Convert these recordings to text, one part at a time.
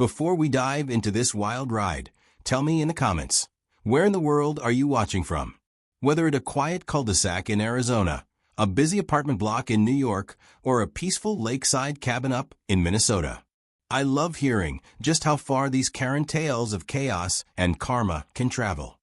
Before we dive into this wild ride, tell me in the comments, where in the world are you watching from? Whether at a quiet cul-de-sac in Arizona, a busy apartment block in New York, or a peaceful lakeside cabin up in Minnesota. I love hearing just how far these Karen tales of chaos and karma can travel.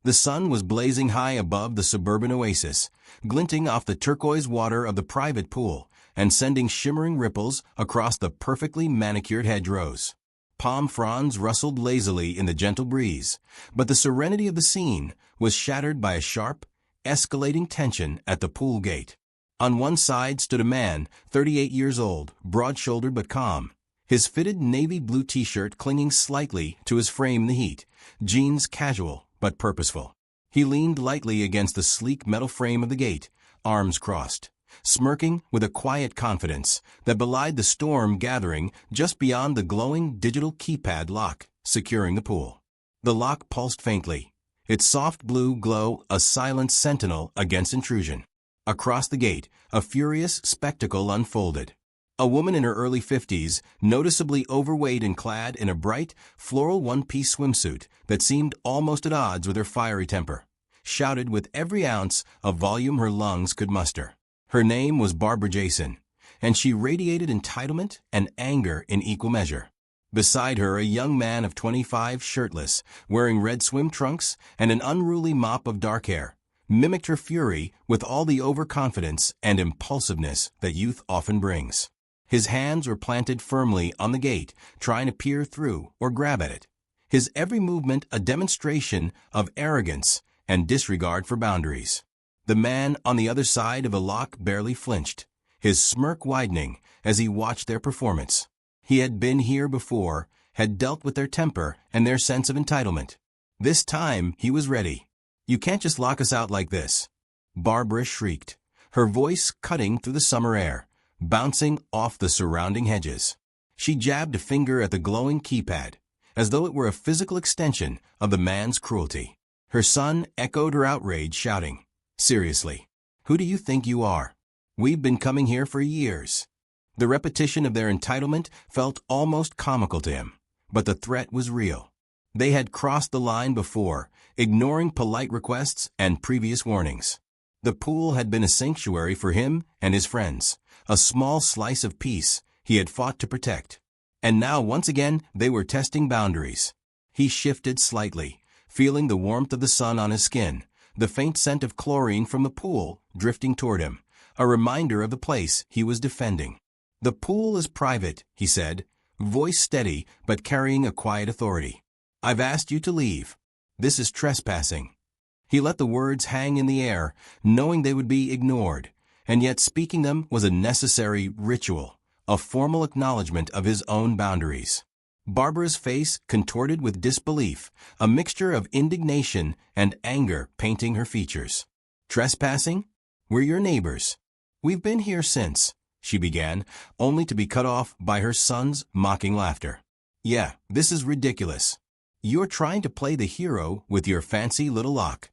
The sun was blazing high above the suburban oasis, glinting off the turquoise water of the private pool and sending shimmering ripples across the perfectly manicured hedgerows. Palm fronds rustled lazily in the gentle breeze, but the serenity of the scene was shattered by a sharp, escalating tension at the pool gate. On one side stood a man, 38 years old, broad-shouldered but calm, his fitted navy blue t-shirt clinging slightly to his frame in the heat, jeans casual but purposeful. He leaned lightly against the sleek metal frame of the gate, arms crossed, smirking with a quiet confidence that belied the storm gathering just beyond the glowing digital keypad lock securing the pool. The lock pulsed faintly, its soft blue glow a silent sentinel against intrusion. Across the gate, a furious spectacle unfolded. A woman in her early 50s, noticeably overweight and clad in a bright, floral one-piece swimsuit that seemed almost at odds with her fiery temper, shouted with every ounce of volume her lungs could muster. Her name was Barbara Jason, and she radiated entitlement and anger in equal measure. Beside her, a young man of 25, shirtless, wearing red swim trunks and an unruly mop of dark hair, mimicked her fury with all the overconfidence and impulsiveness that youth often brings. His hands were planted firmly on the gate, trying to peer through or grab at it, his every movement a demonstration of arrogance and disregard for boundaries. The man on the other side of the lock barely flinched, his smirk widening as he watched their performance. He had been here before, had dealt with their temper and their sense of entitlement. This time he was ready. "You can't just lock us out like this," Barbara shrieked, her voice cutting through the summer air, bouncing off the surrounding hedges. She jabbed a finger at the glowing keypad, as though it were a physical extension of the man's cruelty. Her son echoed her outrage, shouting, "Seriously, who do you think you are? We've been coming here for years." The repetition of their entitlement felt almost comical to him, but the threat was real. They had crossed the line before, ignoring polite requests and previous warnings. The pool had been a sanctuary for him and his friends, a small slice of peace he had fought to protect. And now once again they were testing boundaries. He shifted slightly, feeling the warmth of the sun on his skin, the faint scent of chlorine from the pool drifting toward him, a reminder of the place he was defending. "The pool is private," he said, voice steady but carrying a quiet authority. "I've asked you to leave. This is trespassing." He let the words hang in the air, knowing they would be ignored, and yet speaking them was a necessary ritual, a formal acknowledgement of his own boundaries. Barbara's face contorted with disbelief, a mixture of indignation and anger painting her features. "Trespassing? We're your neighbors. We've been here since," she began, only to be cut off by her son's mocking laughter. "Yeah, this is ridiculous. You're trying to play the hero with your fancy little lock."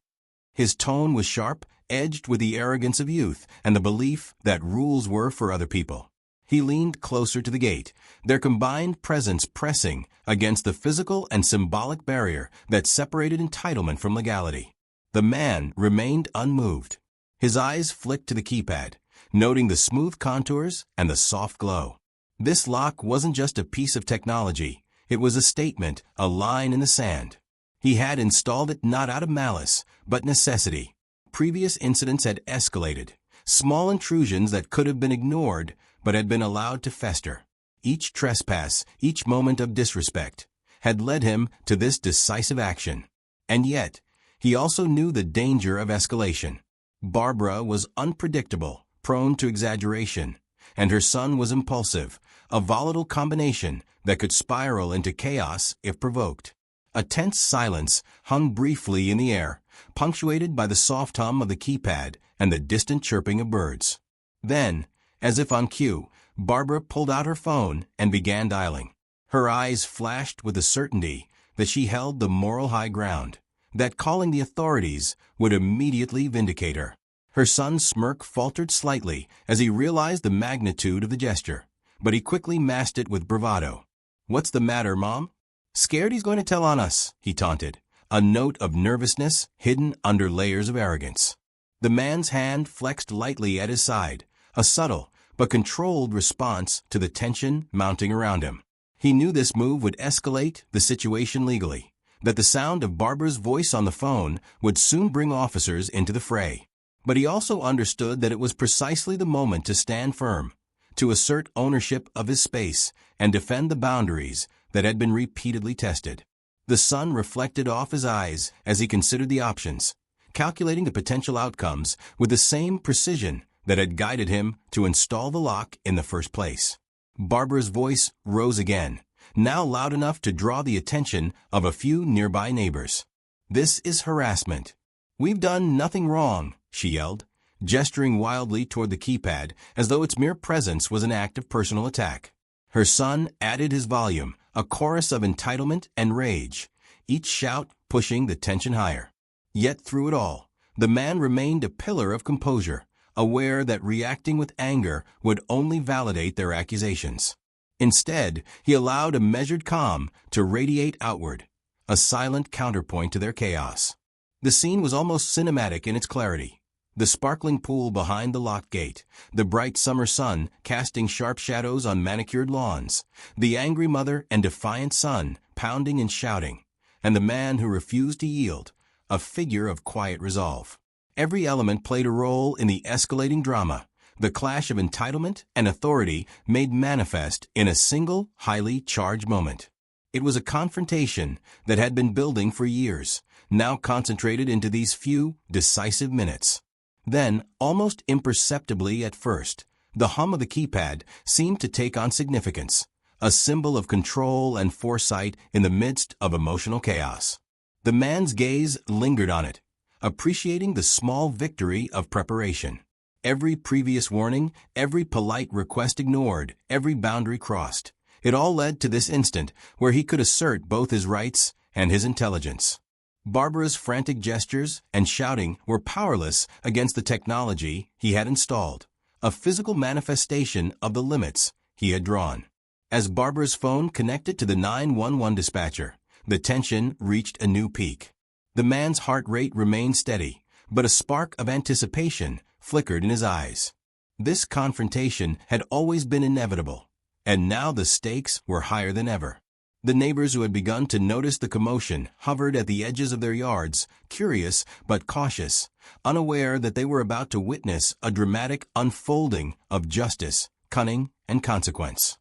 His tone was sharp, edged with the arrogance of youth and the belief that rules were for other people. He leaned closer to the gate, their combined presence pressing against the physical and symbolic barrier that separated entitlement from legality. The man remained unmoved. His eyes flicked to the keypad, noting the smooth contours and the soft glow. This lock wasn't just a piece of technology. It was a statement, a line in the sand. He had installed it not out of malice, but necessity. Previous incidents had escalated, small intrusions that could have been ignored, but had been allowed to fester. Each trespass, each moment of disrespect, had led him to this decisive action. And yet, he also knew the danger of escalation. Barbara was unpredictable, prone to exaggeration, and her son was impulsive, a volatile combination that could spiral into chaos if provoked. A tense silence hung briefly in the air, punctuated by the soft hum of the keypad and the distant chirping of birds. Then, as if on cue, Barbara pulled out her phone and began dialing. Her eyes flashed with the certainty that she held the moral high ground, that calling the authorities would immediately vindicate her. Her son's smirk faltered slightly as he realized the magnitude of the gesture, but he quickly masked it with bravado. "What's the matter, Mom?" "Scared he's going to tell on us," he taunted, a note of nervousness hidden under layers of arrogance. The man's hand flexed lightly at his side, a subtle but controlled response to the tension mounting around him. He knew this move would escalate the situation legally, that the sound of Barbara's voice on the phone would soon bring officers into the fray. But he also understood that it was precisely the moment to stand firm, to assert ownership of his space and defend the boundaries that had been repeatedly tested. The sun reflected off his eyes as he considered the options, calculating the potential outcomes with the same precision that had guided him to install the lock in the first place. Barbara's voice rose again, now loud enough to draw the attention of a few nearby neighbors. "This is harassment." "We've done nothing wrong," she yelled, gesturing wildly toward the keypad as though its mere presence was an act of personal attack. Her son added his volume, a chorus of entitlement and rage, each shout pushing the tension higher. Yet through it all, the man remained a pillar of composure, aware that reacting with anger would only validate their accusations. Instead, he allowed a measured calm to radiate outward, a silent counterpoint to their chaos. The scene was almost cinematic in its clarity. The sparkling pool behind the locked gate, the bright summer sun casting sharp shadows on manicured lawns, the angry mother and defiant son pounding and shouting, and the man who refused to yield, a figure of quiet resolve. Every element played a role in the escalating drama, the clash of entitlement and authority made manifest in a single, highly charged moment. It was a confrontation that had been building for years, now concentrated into these few, decisive minutes. Then, almost imperceptibly at first, the hum of the keypad seemed to take on significance, a symbol of control and foresight in the midst of emotional chaos. The man's gaze lingered on it, appreciating the small victory of preparation. Every previous warning, every polite request ignored, every boundary crossed. It all led to this instant where he could assert both his rights and his intelligence. Barbara's frantic gestures and shouting were powerless against the technology he had installed, a physical manifestation of the limits he had drawn. As Barbara's phone connected to the 911 dispatcher, the tension reached a new peak. The man's heart rate remained steady, but a spark of anticipation flickered in his eyes. This confrontation had always been inevitable, and now the stakes were higher than ever. The neighbors who had begun to notice the commotion hovered at the edges of their yards, curious but cautious, unaware that they were about to witness a dramatic unfolding of justice, cunning, and consequence.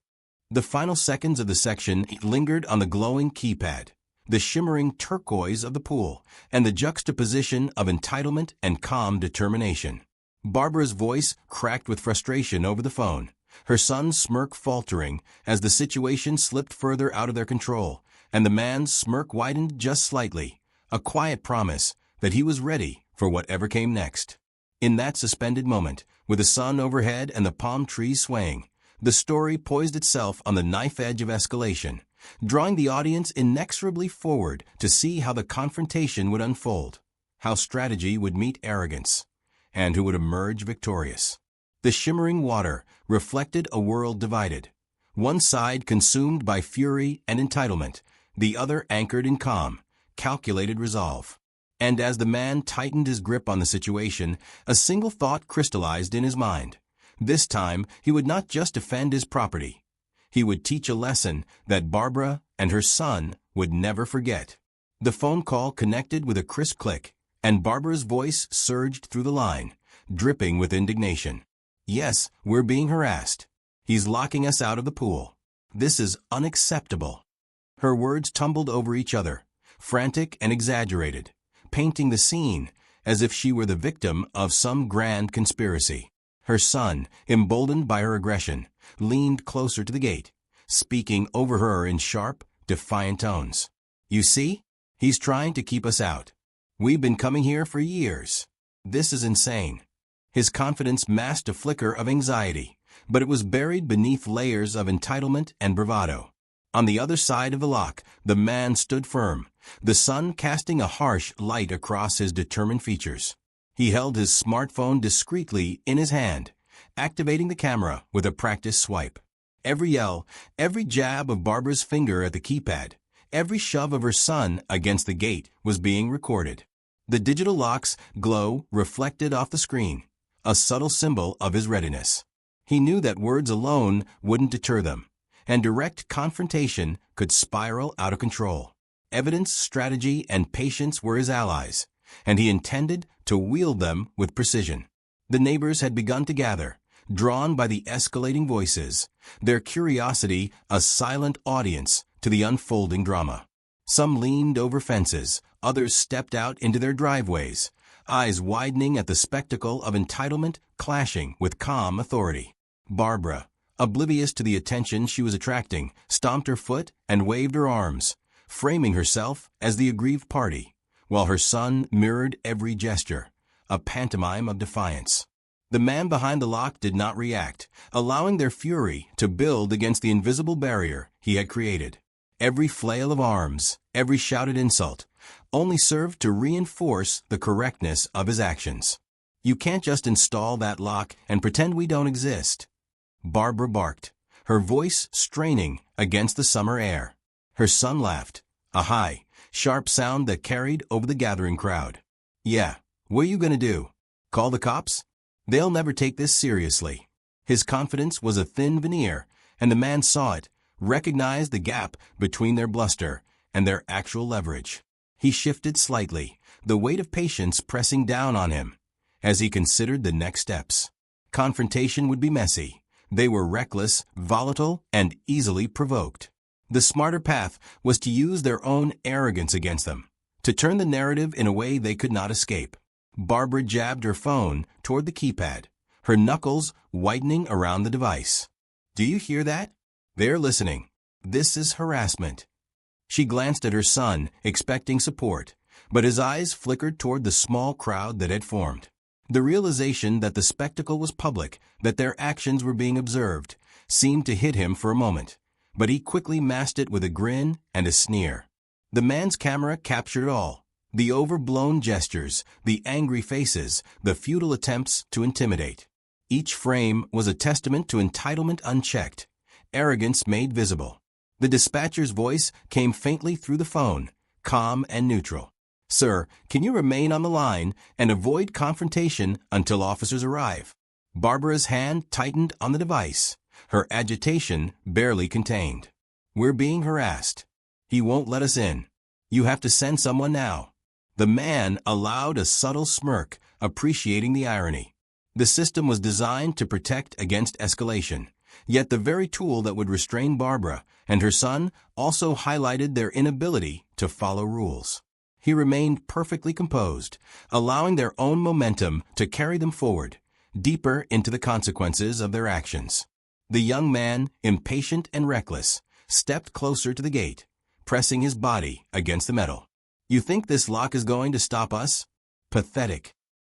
The final seconds of the section lingered on the glowing keypad, the shimmering turquoise of the pool, and the juxtaposition of entitlement and calm determination. Barbara's voice cracked with frustration over the phone, her son's smirk faltering as the situation slipped further out of their control, and the man's smirk widened just slightly, a quiet promise that he was ready for whatever came next. In that suspended moment, with the sun overhead and the palm trees swaying, the story poised itself on the knife edge of escalation, drawing the audience inexorably forward to see how the confrontation would unfold, how strategy would meet arrogance, and who would emerge victorious. The shimmering water reflected a world divided, one side consumed by fury and entitlement, the other anchored in calm, calculated resolve. And as the man tightened his grip on the situation, a single thought crystallized in his mind. This time, he would not just defend his property. He would teach a lesson that Barbara and her son would never forget. The phone call connected with a crisp click, and Barbara's voice surged through the line, dripping with indignation. "Yes, we're being harassed. He's locking us out of the pool. This is unacceptable." Her words tumbled over each other, frantic and exaggerated, painting the scene as if she were the victim of some grand conspiracy. Her son, emboldened by her aggression, leaned closer to the gate, speaking over her in sharp, defiant tones. "You see? He's trying to keep us out. We've been coming here for years. This is insane." His confidence masked a flicker of anxiety, but it was buried beneath layers of entitlement and bravado. On the other side of the lock, the man stood firm, the sun casting a harsh light across his determined features. He held his smartphone discreetly in his hand, activating the camera with a practiced swipe. Every yell, every jab of Barbara's finger at the keypad, every shove of her son against the gate was being recorded. The digital lock's glow reflected off the screen, a subtle symbol of his readiness. He knew that words alone wouldn't deter them, and direct confrontation could spiral out of control. Evidence, strategy, and patience were his allies, and he intended to wield them with precision. The neighbors had begun to gather, drawn by the escalating voices, their curiosity a silent audience to the unfolding drama. Some leaned over fences, others stepped out into their driveways, eyes widening at the spectacle of entitlement clashing with calm authority. Barbara, oblivious to the attention she was attracting, stomped her foot and waved her arms, framing herself as the aggrieved party, while her son mirrored every gesture, a pantomime of defiance. The man behind the lock did not react, allowing their fury to build against the invisible barrier he had created. Every flail of arms, every shouted insult, only served to reinforce the correctness of his actions. "You can't just install that lock and pretend we don't exist," Barbara barked, her voice straining against the summer air. Her son laughed, a high, sharp sound that carried over the gathering crowd. "Yeah, what are you going to do? Call the cops? They'll never take this seriously." His confidence was a thin veneer, and the man saw it, recognized the gap between their bluster and their actual leverage. He shifted slightly, the weight of patience pressing down on him, as he considered the next steps. Confrontation would be messy. They were reckless, volatile, and easily provoked. The smarter path was to use their own arrogance against them, to turn the narrative in a way they could not escape. Barbara jabbed her phone toward the keypad, her knuckles whitening around the device. "Do you hear that? They're listening. This is harassment." She glanced at her son, expecting support, but his eyes flickered toward the small crowd that had formed. The realization that the spectacle was public, that their actions were being observed, seemed to hit him for a moment, but he quickly masked it with a grin and a sneer. The man's camera captured it all. The overblown gestures, the angry faces, the futile attempts to intimidate. Each frame was a testament to entitlement unchecked, arrogance made visible. The dispatcher's voice came faintly through the phone, calm and neutral. "Sir, can you remain on the line and avoid confrontation until officers arrive?" Barbara's hand tightened on the device, her agitation barely contained. "We're being harassed. He won't let us in. You have to send someone now." The man allowed a subtle smirk, appreciating the irony. The system was designed to protect against escalation, yet the very tool that would restrain Barbara and her son also highlighted their inability to follow rules. He remained perfectly composed, allowing their own momentum to carry them forward, deeper into the consequences of their actions. The young man, impatient and reckless, stepped closer to the gate, pressing his body against the metal. "You think this lock is going to stop us? Pathetic."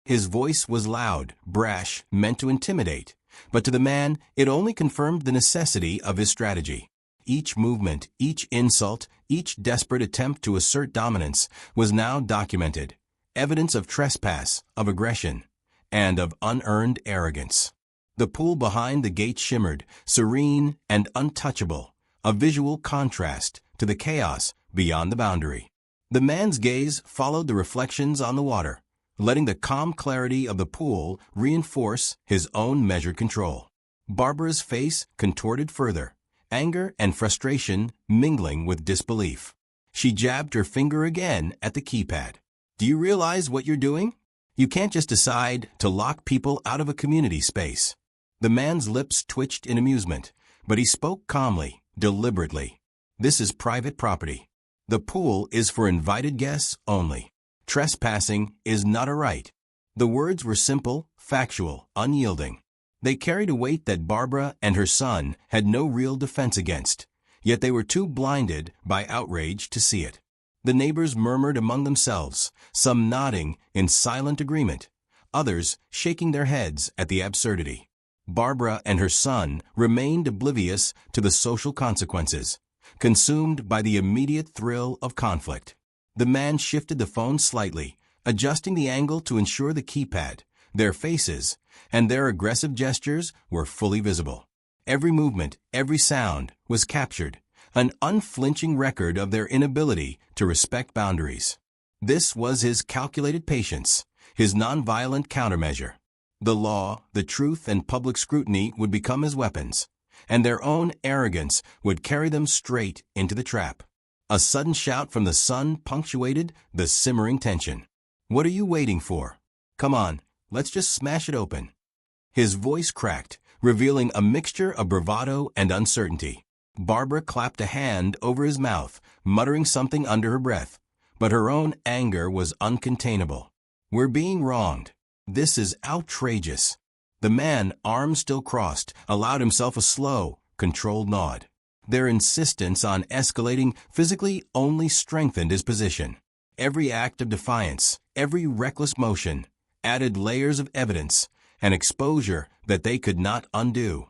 His voice was loud, brash, meant to intimidate, but to the man it only confirmed the necessity of his strategy. Each movement, each insult, each desperate attempt to assert dominance was now documented, evidence of trespass, of aggression, and of unearned arrogance. The pool behind the gate shimmered, serene and untouchable, a visual contrast to the chaos beyond the boundary. The man's gaze followed the reflections on the water, letting the calm clarity of the pool reinforce his own measured control. Barbara's face contorted further, anger and frustration mingling with disbelief. She jabbed her finger again at the keypad. "Do you realize what you're doing? You can't just decide to lock people out of a community space." The man's lips twitched in amusement, but he spoke calmly, deliberately. "This is private property. The pool is for invited guests only. Trespassing is not a right." The words were simple, factual, unyielding. They carried a weight that Barbara and her son had no real defense against, yet they were too blinded by outrage to see it. The neighbors murmured among themselves, some nodding in silent agreement, others shaking their heads at the absurdity. Barbara and her son remained oblivious to the social consequences, consumed by the immediate thrill of conflict. The man shifted the phone slightly, adjusting the angle to ensure the keypad, their faces, and their aggressive gestures were fully visible. Every movement, every sound was captured, an unflinching record of their inability to respect boundaries. This was his calculated patience, his nonviolent countermeasure. The law, the truth, and public scrutiny would become his weapons, and their own arrogance would carry them straight into the trap. A sudden shout from the sun punctuated the simmering tension. "What are you waiting for? Come on, let's just smash it open." His voice cracked, revealing a mixture of bravado and uncertainty. Barbara clapped a hand over his mouth, muttering something under her breath, but her own anger was uncontainable. "We're being wronged. This is outrageous." The man, arms still crossed, allowed himself a slow, controlled nod. Their insistence on escalating physically only strengthened his position. Every act of defiance, every reckless motion, added layers of evidence, an exposure that they could not undo.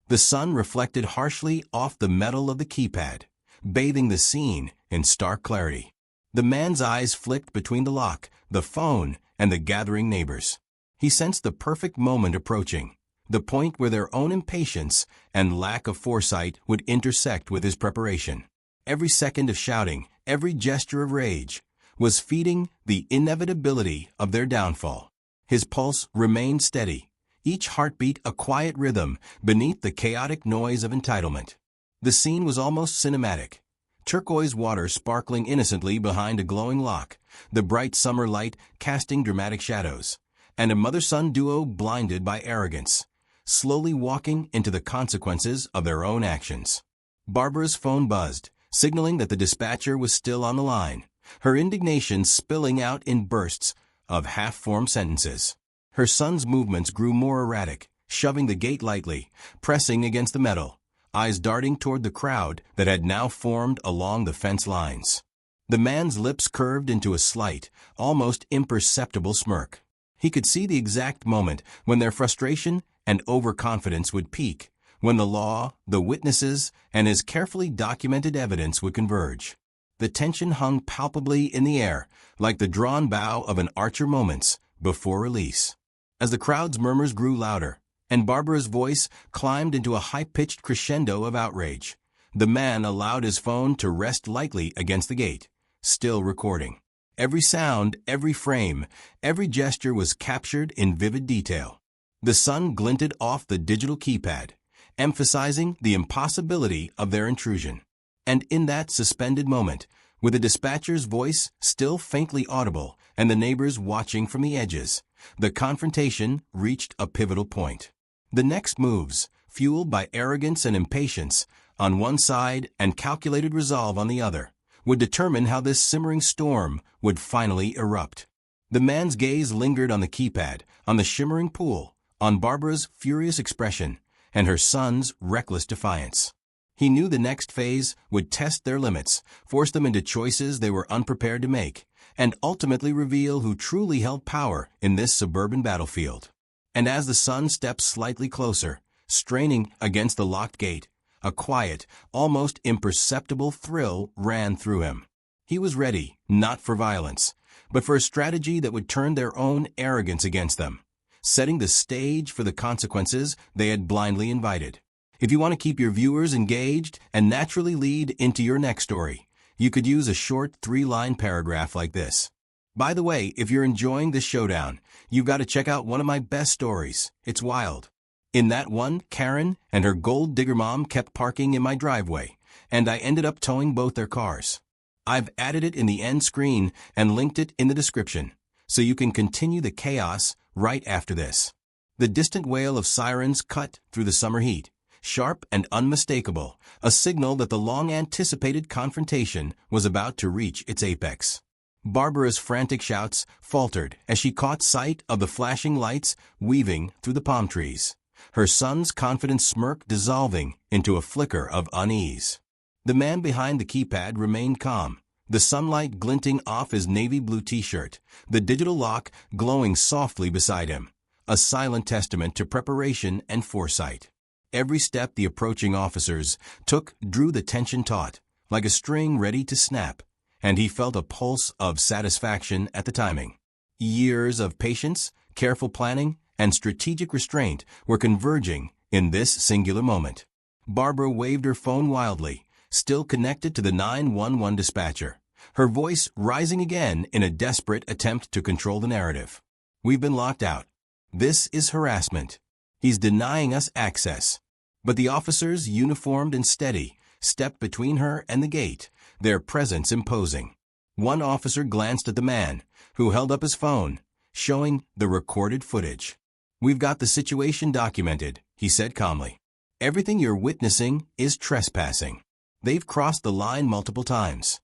The sun reflected harshly off the metal of the keypad, bathing the scene in stark clarity. The man's eyes flicked between the lock, the phone, and the gathering neighbors. He sensed the perfect moment approaching, the point where their own impatience and lack of foresight would intersect with his preparation. Every second of shouting, every gesture of rage, was feeding the inevitability of their downfall. His pulse remained steady, each heartbeat a quiet rhythm beneath the chaotic noise of entitlement. The scene was almost cinematic. Turquoise water sparkling innocently behind a glowing lock, the bright summer light casting dramatic shadows, and a mother-son duo blinded by arrogance, slowly walking into the consequences of their own actions. Barbara's phone buzzed, signaling that the dispatcher was still on the line, her indignation spilling out in bursts of half-formed sentences. Her son's movements grew more erratic, shoving the gate lightly, pressing against the metal, eyes darting toward the crowd that had now formed along the fence lines. The man's lips curved into a slight, almost imperceptible smirk. He could see the exact moment when their frustration and overconfidence would peak, when the law, the witnesses, and his carefully documented evidence would converge. The tension hung palpably in the air, like the drawn bow of an archer moments before release. As the crowd's murmurs grew louder, and Barbara's voice climbed into a high-pitched crescendo of outrage, the man allowed his phone to rest lightly against the gate, still recording. Every sound, every frame, every gesture was captured in vivid detail. The sun glinted off the digital keypad, emphasizing the impossibility of their intrusion. And in that suspended moment, with the dispatcher's voice still faintly audible and the neighbors watching from the edges, the confrontation reached a pivotal point. The next moves, fueled by arrogance and impatience on one side and calculated resolve on the other, would determine how this simmering storm would finally erupt. The man's gaze lingered on the keypad, on the shimmering pool, on Barbara's furious expression, and her son's reckless defiance. He knew the next phase would test their limits, force them into choices they were unprepared to make, and ultimately reveal who truly held power in this suburban battlefield. And as the sun stepped slightly closer, straining against the locked gate, a quiet, almost imperceptible thrill ran through him. He was ready, not for violence, but for a strategy that would turn their own arrogance against them, setting the stage for the consequences they had blindly invited. If you want to keep your viewers engaged and naturally lead into your next story, you could use a short 3-line paragraph like this. By the way, if you're enjoying this showdown, you've got to check out one of my best stories. It's wild. In that one, Karen and her gold digger mom kept parking in my driveway, and I ended up towing both their cars. I've added it in the end screen and linked it in the description, so you can continue the chaos right after this. The distant wail of sirens cut through the summer heat, sharp and unmistakable, a signal that the long-anticipated confrontation was about to reach its apex. Barbara's frantic shouts faltered as she caught sight of the flashing lights weaving through the palm trees, her son's confident smirk dissolving into a flicker of unease. The man behind the keypad remained calm, the sunlight glinting off his navy blue t-shirt, the digital lock glowing softly beside him, a silent testament to preparation and foresight. Every step the approaching officers took drew the tension taut, like a string ready to snap, and he felt a pulse of satisfaction at the timing. Years of patience, careful planning, and strategic restraint were converging in this singular moment. Barbara waved her phone wildly, still connected to the 911 dispatcher, her voice rising again in a desperate attempt to control the narrative. "We've been locked out. This is harassment. He's denying us access." But the officers, uniformed and steady, stepped between her and the gate, their presence imposing. One officer glanced at the man, who held up his phone, showing the recorded footage. "We've got the situation documented," he said calmly. "Everything you're witnessing is trespassing. They've crossed the line multiple times."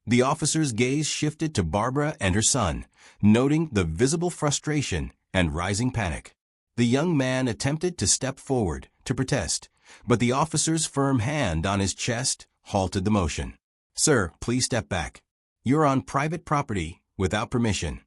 The officer's gaze shifted to Barbara and her son, noting the visible frustration and rising panic. The young man attempted to step forward to protest, but the officer's firm hand on his chest halted the motion. "Sir, please step back. You're on private property without permission."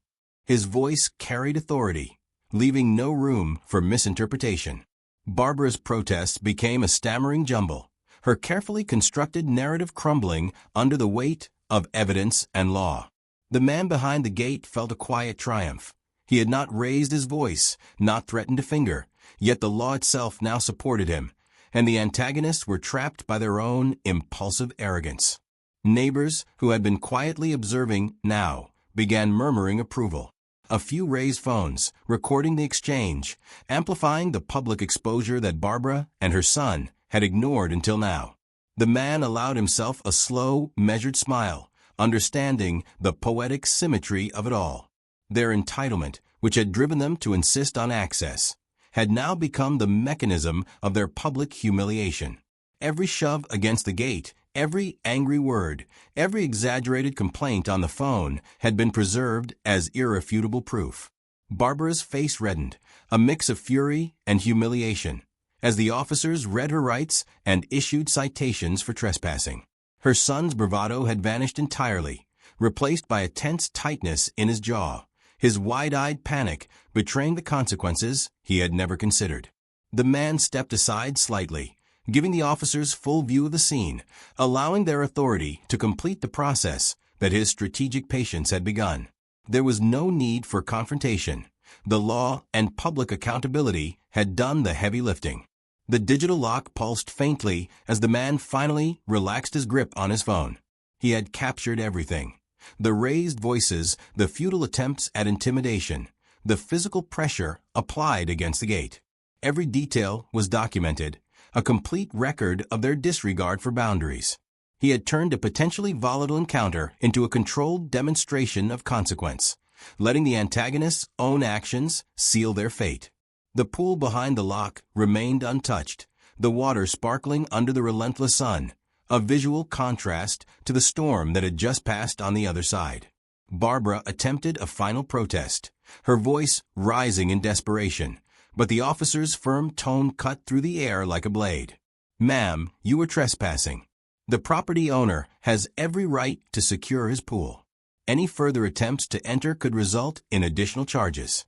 His voice carried authority, leaving no room for misinterpretation. Barbara's protests became a stammering jumble, her carefully constructed narrative crumbling under the weight of evidence and law. The man behind the gate felt a quiet triumph. He had not raised his voice, not threatened a finger, yet the law itself now supported him, and the antagonists were trapped by their own impulsive arrogance. Neighbors, who had been quietly observing, now began murmuring approval. A few raised phones, recording the exchange, amplifying the public exposure that Barbara and her son had ignored until now. The man allowed himself a slow, measured smile, understanding the poetic symmetry of it all. Their entitlement, which had driven them to insist on access, had now become the mechanism of their public humiliation. Every shove against the gate, every angry word, every exaggerated complaint on the phone had been preserved as irrefutable proof. Barbara's face reddened, a mix of fury and humiliation, as the officers read her rights and issued citations for trespassing. Her son's bravado had vanished entirely, replaced by a tense tightness in his jaw, his wide-eyed panic betraying the consequences he had never considered. The man stepped aside slightly, giving the officers full view of the scene, allowing their authority to complete the process that his strategic patience had begun. There was no need for confrontation. The law and public accountability had done the heavy lifting. The digital lock pulsed faintly as the man finally relaxed his grip on his phone. He had captured everything. The raised voices, the futile attempts at intimidation, the physical pressure applied against the gate. Every detail was documented, a complete record of their disregard for boundaries. He had turned a potentially volatile encounter into a controlled demonstration of consequence, letting the antagonists' own actions seal their fate. The pool behind the lock remained untouched, the water sparkling under the relentless sun, a visual contrast to the storm that had just passed on the other side. Barbara attempted a final protest, her voice rising in desperation, but the officer's firm tone cut through the air like a blade. "Ma'am, you are trespassing. The property owner has every right to secure his pool. Any further attempts to enter could result in additional charges."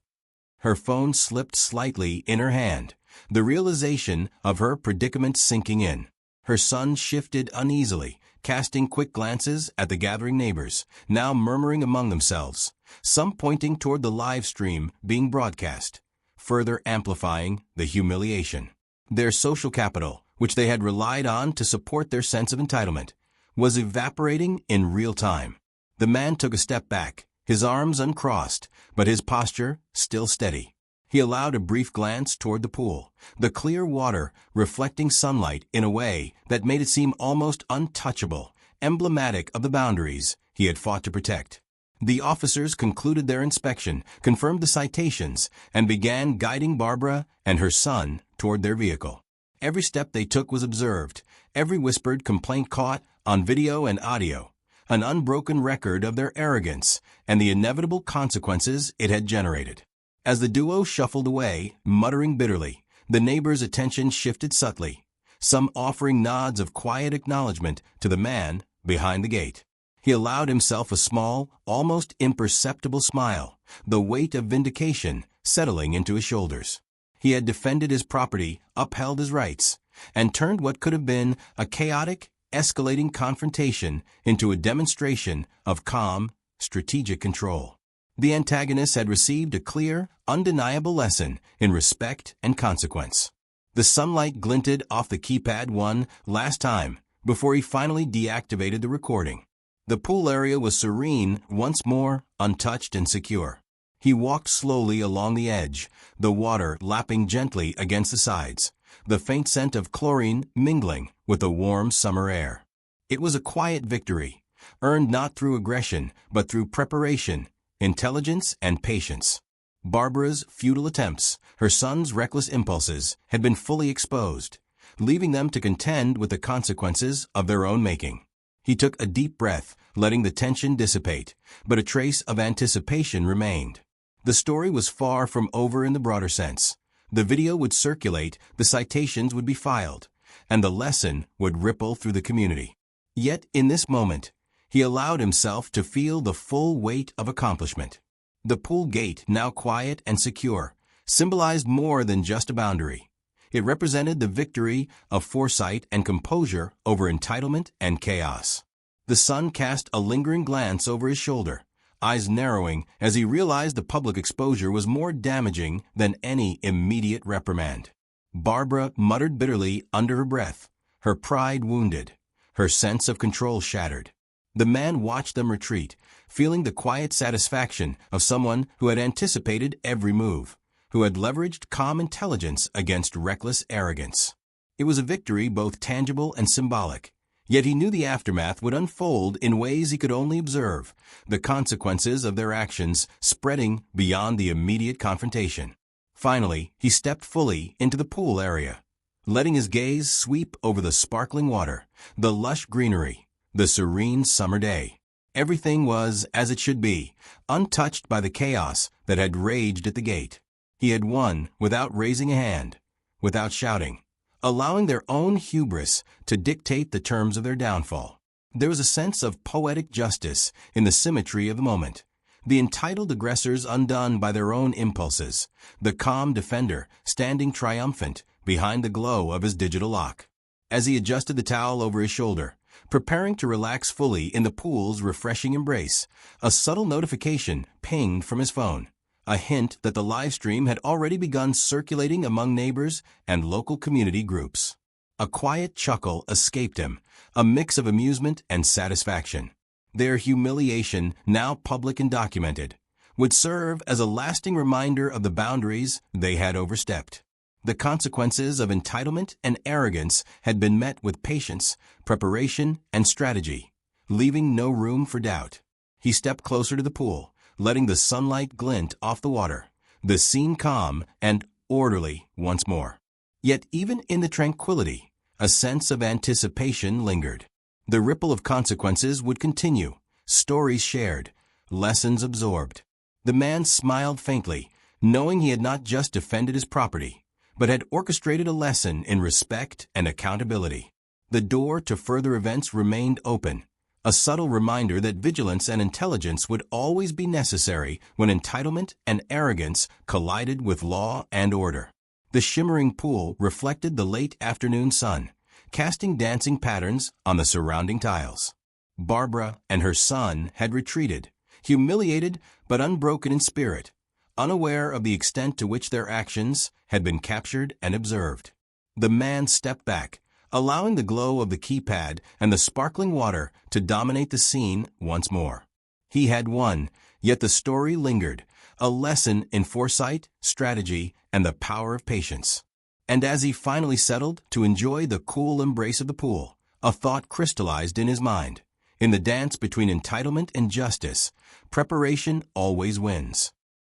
Her phone slipped slightly in her hand, the realization of her predicament sinking in. Her son shifted uneasily, casting quick glances at the gathering neighbors, now murmuring among themselves, some pointing toward the live stream being broadcast, further amplifying the humiliation. Their social capital, which they had relied on to support their sense of entitlement, was evaporating in real time. The man took a step back, his arms uncrossed, but his posture still steady. He allowed a brief glance toward the pool, the clear water reflecting sunlight in a way that made it seem almost untouchable, emblematic of the boundaries he had fought to protect. The officers concluded their inspection, confirmed the citations, and began guiding Barbara and her son toward their vehicle. Every step they took was observed, every whispered complaint caught on video and audio, an unbroken record of their arrogance and the inevitable consequences it had generated. As the duo shuffled away, muttering bitterly, the neighbors' attention shifted subtly, some offering nods of quiet acknowledgement to the man behind the gate. He allowed himself a small, almost imperceptible smile, the weight of vindication settling into his shoulders. He had defended his property, upheld his rights, and turned what could have been a chaotic, escalating confrontation into a demonstration of calm, strategic control. The antagonists had received a clear, undeniable lesson in respect and consequence. The sunlight glinted off the keypad one last time before he finally deactivated the recording. The pool area was serene once more, untouched and secure. He walked slowly along the edge, the water lapping gently against the sides, the faint scent of chlorine mingling with the warm summer air. It was a quiet victory, earned not through aggression, but through preparation, intelligence, and patience. Barbara's futile attempts, her son's reckless impulses, had been fully exposed, leaving them to contend with the consequences of their own making. He took a deep breath, letting the tension dissipate, but a trace of anticipation remained. The story was far from over in the broader sense. The video would circulate, the citations would be filed, and the lesson would ripple through the community. Yet, in this moment, he allowed himself to feel the full weight of accomplishment. The pool gate, now quiet and secure, symbolized more than just a boundary. It represented the victory of foresight and composure over entitlement and chaos. The son cast a lingering glance over his shoulder, eyes narrowing as he realized the public exposure was more damaging than any immediate reprimand. Barbara muttered bitterly under her breath, her pride wounded, her sense of control shattered. The man watched them retreat, feeling the quiet satisfaction of someone who had anticipated every move, who had leveraged calm intelligence against reckless arrogance. It was a victory both tangible and symbolic, yet he knew the aftermath would unfold in ways he could only observe, the consequences of their actions spreading beyond the immediate confrontation. Finally, he stepped fully into the pool area, letting his gaze sweep over the sparkling water, the lush greenery, the serene summer day. Everything was as it should be, untouched by the chaos that had raged at the gate. He had won without raising a hand, without shouting, allowing their own hubris to dictate the terms of their downfall. There was a sense of poetic justice in the symmetry of the moment. The entitled aggressors undone by their own impulses, the calm defender standing triumphant behind the glow of his digital lock. As he adjusted the towel over his shoulder, preparing to relax fully in the pool's refreshing embrace, a subtle notification pinged from his phone, a hint that the live stream had already begun circulating among neighbors and local community groups. A quiet chuckle escaped him, a mix of amusement and satisfaction. Their humiliation, now public and documented, would serve as a lasting reminder of the boundaries they had overstepped. The consequences of entitlement and arrogance had been met with patience, preparation, and strategy, leaving no room for doubt. He stepped closer to the pool, letting the sunlight glint off the water, the scene calm and orderly once more. Yet even in the tranquility, a sense of anticipation lingered. The ripple of consequences would continue, stories shared, lessons absorbed. The man smiled faintly, knowing he had not just defended his property, but had orchestrated a lesson in respect and accountability. The door to further events remained open, a subtle reminder that vigilance and intelligence would always be necessary when entitlement and arrogance collided with law and order. The shimmering pool reflected the late afternoon sun, casting dancing patterns on the surrounding tiles. Barbara and her son had retreated, humiliated but unbroken in spirit, unaware of the extent to which their actions had been captured and observed. The man stepped back, allowing the glow of the keypad and the sparkling water to dominate the scene once more. He had won, yet the story lingered, a lesson in foresight, strategy, and the power of patience. And as he finally settled to enjoy the cool embrace of the pool, a thought crystallized in his mind. In the dance between entitlement and justice, preparation always wins.